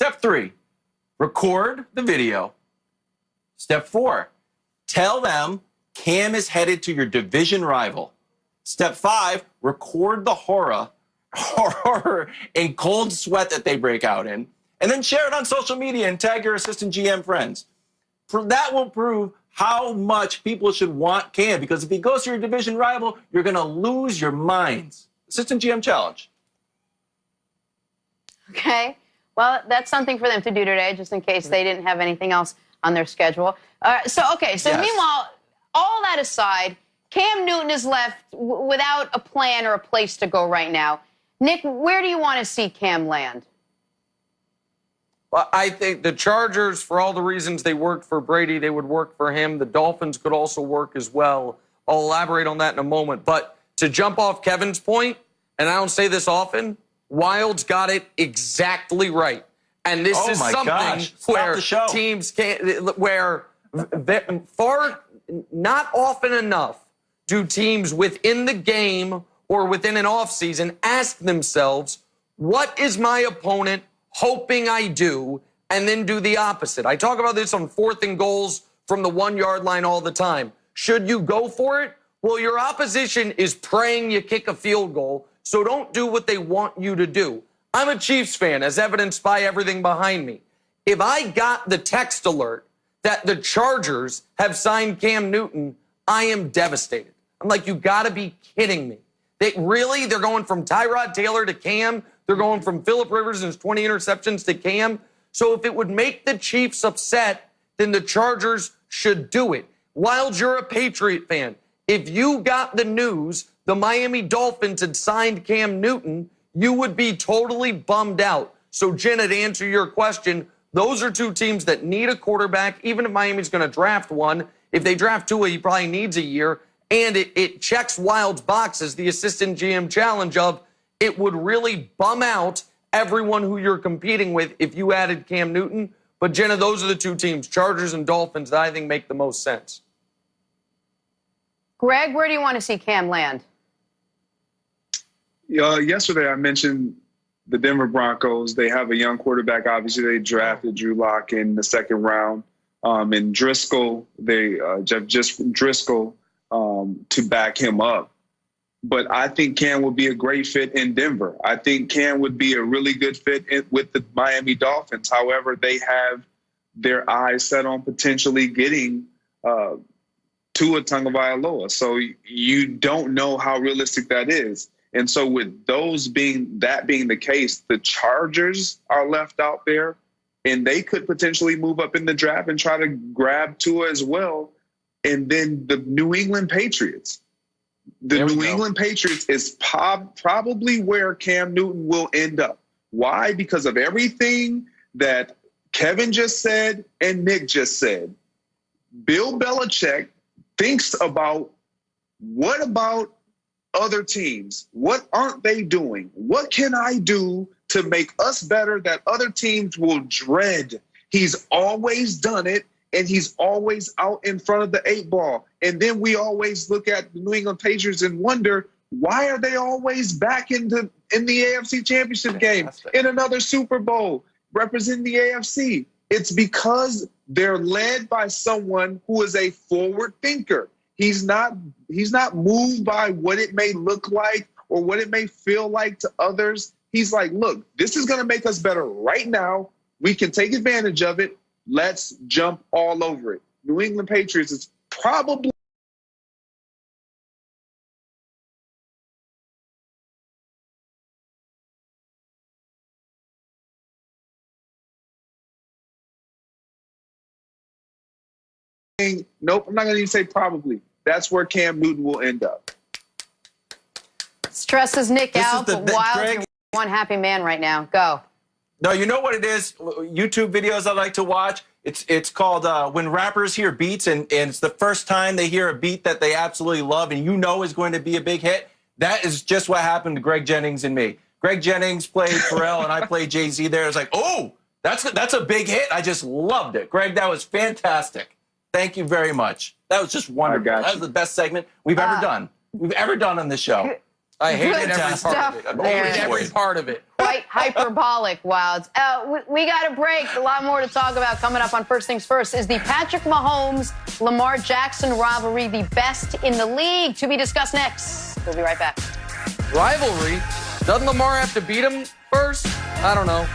Step 3, record the video. Step 4, tell them Cam is headed to your division rival. Step 5, record the horror and cold sweat that they break out in, and then share it on social media and tag your assistant GM friends. That will prove how much people should want Cam, because if he goes to your division rival, you're going to lose your minds. Assistant GM challenge. Okay. Well, that's something for them to do today, just in case they didn't have anything else on their schedule. So yes. Meanwhile, all that aside, Cam Newton is left without a plan or a place to go right now. Nick, where do you want to see Cam land? Well, I think the Chargers, for all the reasons they worked for Brady, they would work for him. The Dolphins could also work as well. I'll elaborate on that in a moment. But to jump off Kevin's point, and I don't say this often, Wild's got it exactly right. And this is something where teams can't, where not often enough do teams within the game or within an offseason ask themselves, what is my opponent hoping I do, and then do the opposite. I talk about this on 4th and goals from the 1-yard line all the time. Should you go for it? Well, your opposition is praying you kick a field goal, so don't do what they want you to do. I'm a Chiefs fan, as evidenced by everything behind me. If I got the text alert that the Chargers have signed Cam Newton, I am devastated. I'm like, you gotta be kidding me. They're going from Tyrod Taylor to Cam. They're going from Phillip Rivers and his 20 interceptions to Cam. So if it would make the Chiefs upset, then the Chargers should do it. Wild, you're a Patriot fan. If you got the news the Miami Dolphins had signed Cam Newton, you would be totally bummed out. So, Jenna, to answer your question, those are two teams that need a quarterback, even if Miami's going to draft one. If they draft Tua, he probably needs a year. And it checks Wild's boxes, the assistant GM challenge of it would really bum out everyone who you're competing with if you added Cam Newton. But, Jenna, those are the two teams, Chargers and Dolphins, that I think make the most sense. Greg, where do you want to see Cam land? Yesterday I mentioned the Denver Broncos. They have a young quarterback. Obviously, they drafted Drew Lock in the 2nd round. And Driscoll, Jeff Driscoll, to back him up. But I think Cam would be a great fit in Denver. I think Cam would be a really good fit with the Miami Dolphins. However, they have their eyes set on potentially getting Tua Tagovailoa. So you don't know how realistic that is. And so with that being the case, the Chargers are left out there, and they could potentially move up in the draft and try to grab Tua as well. And then the New England Patriots. The New England Patriots is probably where Cam Newton will end up. Why? Because of everything that Kevin just said and Nick just said. Bill Belichick thinks about, what about other teams? What aren't they doing? What can I do to make us better that other teams will dread? He's always done it, and he's always out in front of the 8 ball. And then we always look at the New England Patriots and wonder, why are they always back in the AFC Championship game, in another Super Bowl, representing the AFC? It's because they're led by someone who is a forward thinker. He's not moved by what it may look like or what it may feel like to others. He's like, look, this is going to make us better right now. We can take advantage of it. Let's jump all over it. New England Patriots is probably nope, I'm not going to even say probably. That's where Cam Newton will end up. Stresses Nick out, but Wild, one happy man right now. Go. No, you know what it is? YouTube videos I like to watch. It's called When Rappers Hear Beats, and it's the first time they hear a beat that they absolutely love and you know is going to be a big hit. That is just what happened to Greg Jennings and me. Greg Jennings played Pharrell and I played Jay-Z there. It's like, oh, that's a big hit. I just loved it. Greg, that was fantastic. Thank you very much. That was just wonderful. That was the best segment we've ever done. On this show. I hated every Fantastic. part of it. I There. hated every part of it. Quite hyperbolic, Wilds. We got a break. A lot more to talk about coming up on First Things First. Is the Patrick Mahomes-Lamar Jackson rivalry the best in the league? To be discussed next. We'll be right back. Rivalry? Doesn't Lamar have to beat him first? I don't know.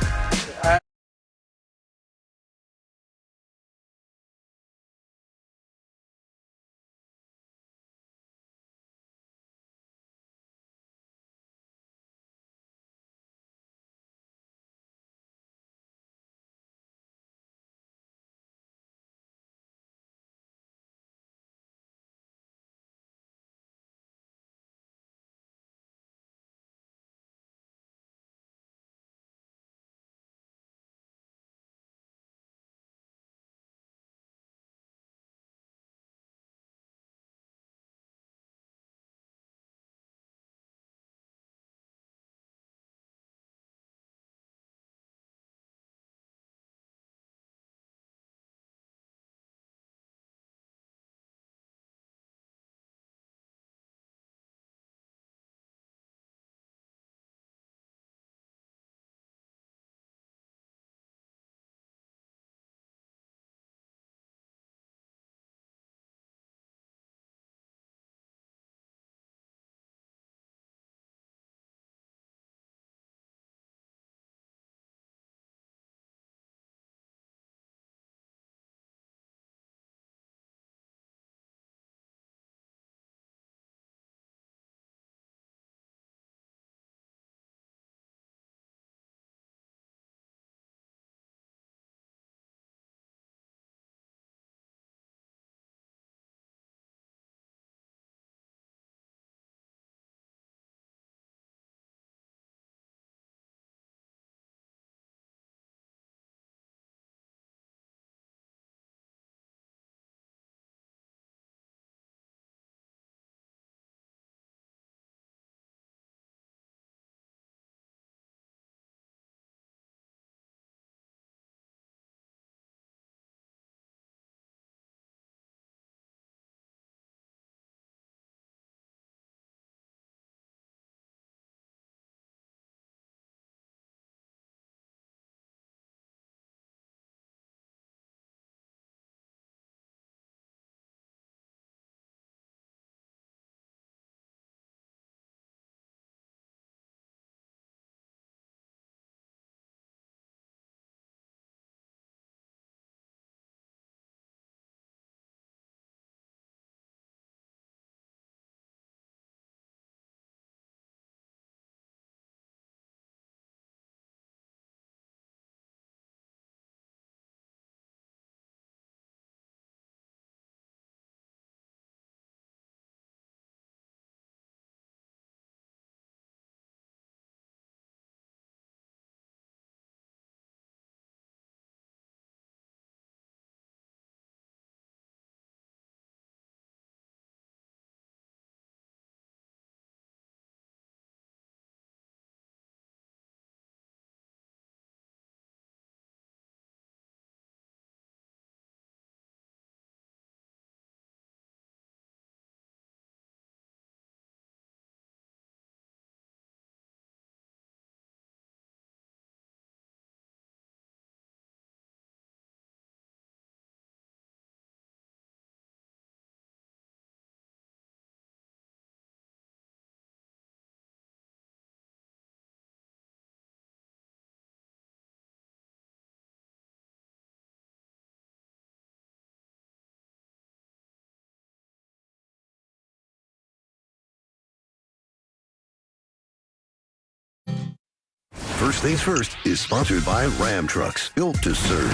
First Things First is sponsored by Ram Trucks, built to serve.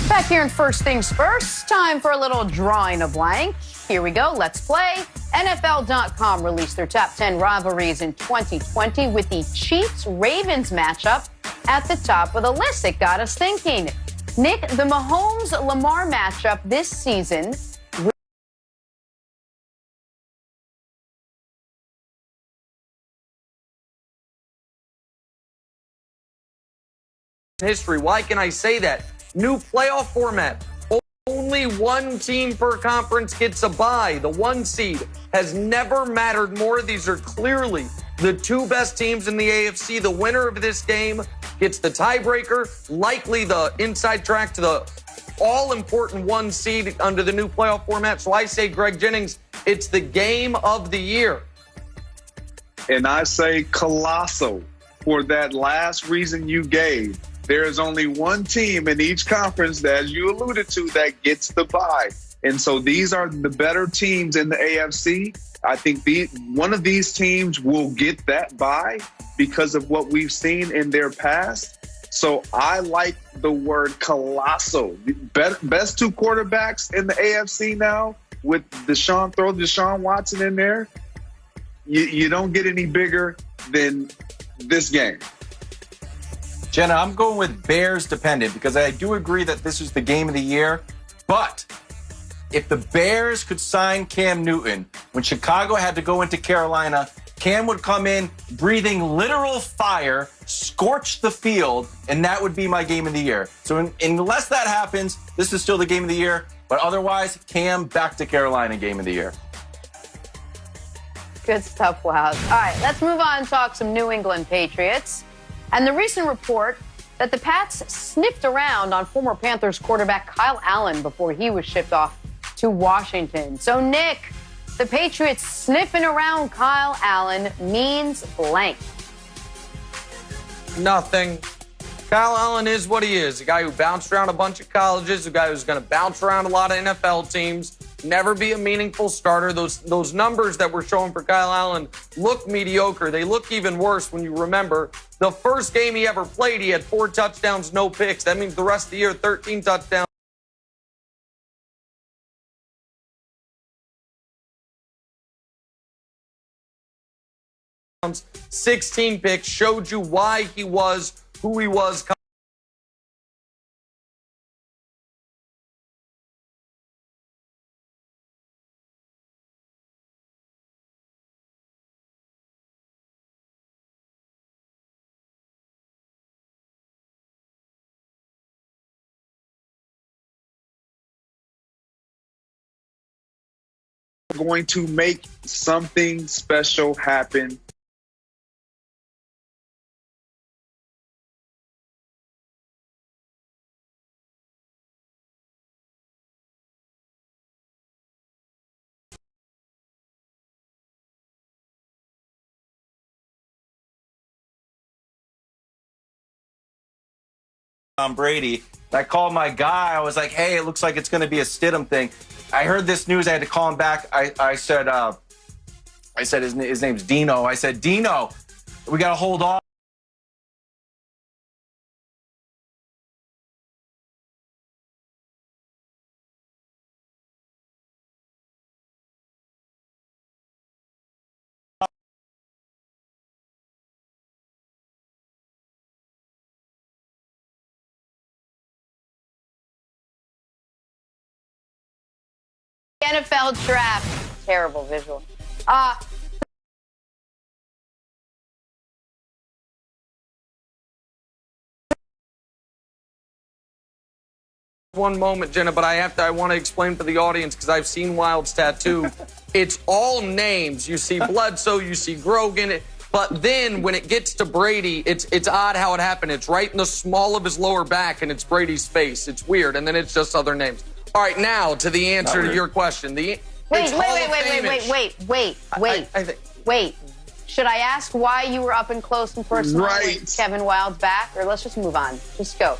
Back here in First Things First, time for a little drawing a blank. Here we go. Let's play. NFL.com released their top 10 rivalries in 2020 with the Chiefs-Ravens matchup at the top of the list. It got us thinking. Nick, the Mahomes-Lamar matchup this season history. Why can I say that? New playoff format. Only only one team per conference gets a bye. The 1 seed has never mattered more. These are clearly the 2 best teams in the AFC. The winner of this game gets the tiebreaker, likely the inside track to the all-important 1 seed under the new playoff format. So I say, Greg Jennings, it's the game of the year. And I say colossal for that last reason you gave. There is only one team in each conference, that, as you alluded to, that gets the bye. And so these are the better teams in the AFC. I think one of these teams will get that bye because of what we've seen in their past. So I like the word colossal. Best 2 quarterbacks in the AFC now with Deshaun Watson in there. You don't get any bigger than this game. Jenna, I'm going with Bears dependent because I do agree that this is the game of the year. But if the Bears could sign Cam Newton, when Chicago had to go into Carolina, Cam would come in breathing literal fire, scorch the field, and that would be my game of the year. So unless that happens, this is still the game of the year. But otherwise, Cam back to Carolina game of the year. Good stuff, Wow. All right, let's move on and talk some New England Patriots. And the recent report that the Pats sniffed around on former Panthers quarterback Kyle Allen before he was shipped off to Washington. So, Nick, the Patriots sniffing around Kyle Allen means blank. Nothing. Kyle Allen is what he is. A guy who bounced around a bunch of colleges, a guy who's going to bounce around a lot of NFL teams, never be a meaningful starter. Those numbers that we're showing for Kyle Allen look mediocre. They look even worse when you remember the first game he ever played, he had 4 touchdowns, no picks. That means the rest of the year, 13 touchdowns. 16 picks, showed you why he was who he was. Going to make something special happen. Tom Brady. I called my guy. I was like, hey, it looks like it's going to be a Stidham thing. I heard this news. I had to call him back. I said his name's Dino. I said, Dino, we got to hold on. NFL draft. Terrible visual. One moment, Jenna, but I want to explain for the audience because I've seen Wild's tattoo. It's all names. You see Bledsoe, you see Grogan, but then when it gets to Brady, it's odd how it happened. It's right in the small of his lower back, and it's Brady's face. It's weird, and then it's just other names. All right, now to the answer to your question. Wait. Should I ask why you were up and close and personal with Kevin Wild's back? Or let's just move on. Just go.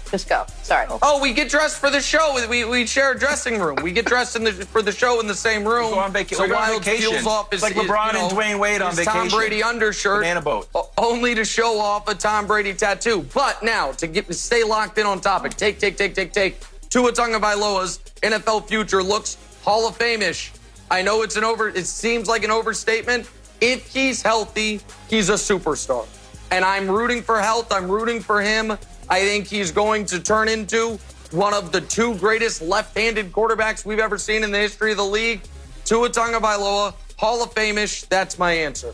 Sorry. Oh, we get dressed for the show. We share a dressing room. We get dressed for the show in the same room. Go on vacation. So Wild peels off his, like LeBron and Dwayne Wade on vacation. Tom Brady undershirt. Banana boat. Only to show off a Tom Brady tattoo. But now, to stay locked in on topic, take. Tua Tagovailoa's NFL future looks Hall of Fame-ish. I know it seems like an overstatement. If he's healthy, he's a superstar. And I'm rooting for health. I'm rooting for him. I think he's going to turn into one of the 2 greatest left-handed quarterbacks we've ever seen in the history of the league. Tua Tagovailoa, Hall of Fame-ish. That's my answer.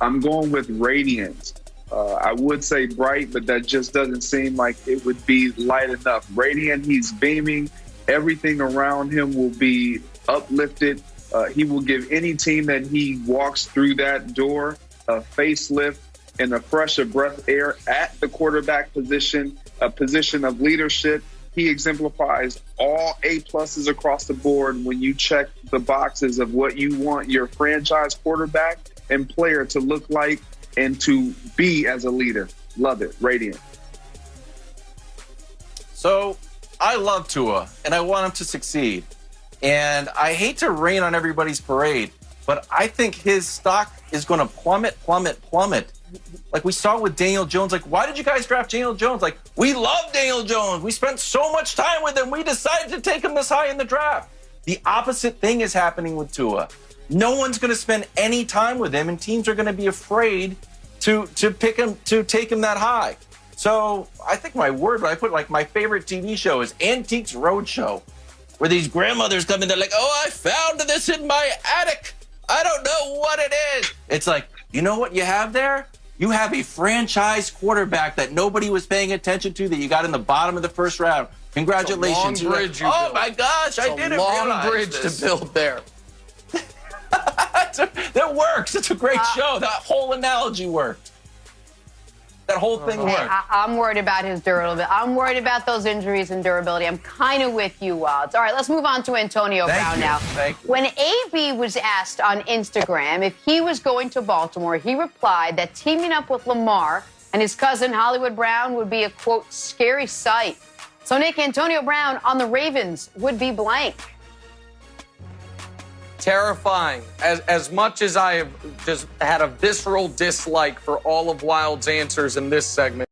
I'm going with radiant. I would say bright, but that just doesn't seem like it would be light enough. Radiant, he's beaming. Everything around him will be uplifted. He will give any team that he walks through that door a facelift and a fresher breath of air at the quarterback position, a position of leadership. He exemplifies all A-pluses across the board when you check the boxes of what you want your franchise quarterback and player to look like and to be as a leader. Love it. Radiant. So I love Tua, and I want him to succeed. And I hate to rain on everybody's parade, but I think his stock is going to plummet. Like we saw with Daniel Jones. Like, why did you guys draft Daniel Jones? Like, we love Daniel Jones. We spent so much time with him. We decided to take him this high in the draft. The opposite thing is happening with Tua. No one's going to spend any time with him, and teams are going to be afraid to pick him, to take him that high. So I think my favorite TV show is Antiques Roadshow, where these grandmothers come in, they're like, oh, I found this in my attic. I don't know what it is. It's like, you know what you have there? You have a franchise quarterback that nobody was paying attention to that you got in the bottom of the first round. Congratulations. It's a long bridge you oh, built. My gosh, I didn't realize long bridge this. to build there. That works. It's a great show. That whole analogy worked. That whole thing worked. I'm worried about his durability. I'm worried about those injuries and durability. I'm kind of with you, Wilds. All right, let's move on to Antonio Brown now. Thank you. When AB was asked on Instagram if he was going to Baltimore, he replied that teaming up with Lamar and his cousin Hollywood Brown would be a, quote, scary sight. So, Nick, Antonio Brown on the Ravens would be blank. Terrifying. As much as I have just had a visceral dislike for all of Wild's answers in this segment,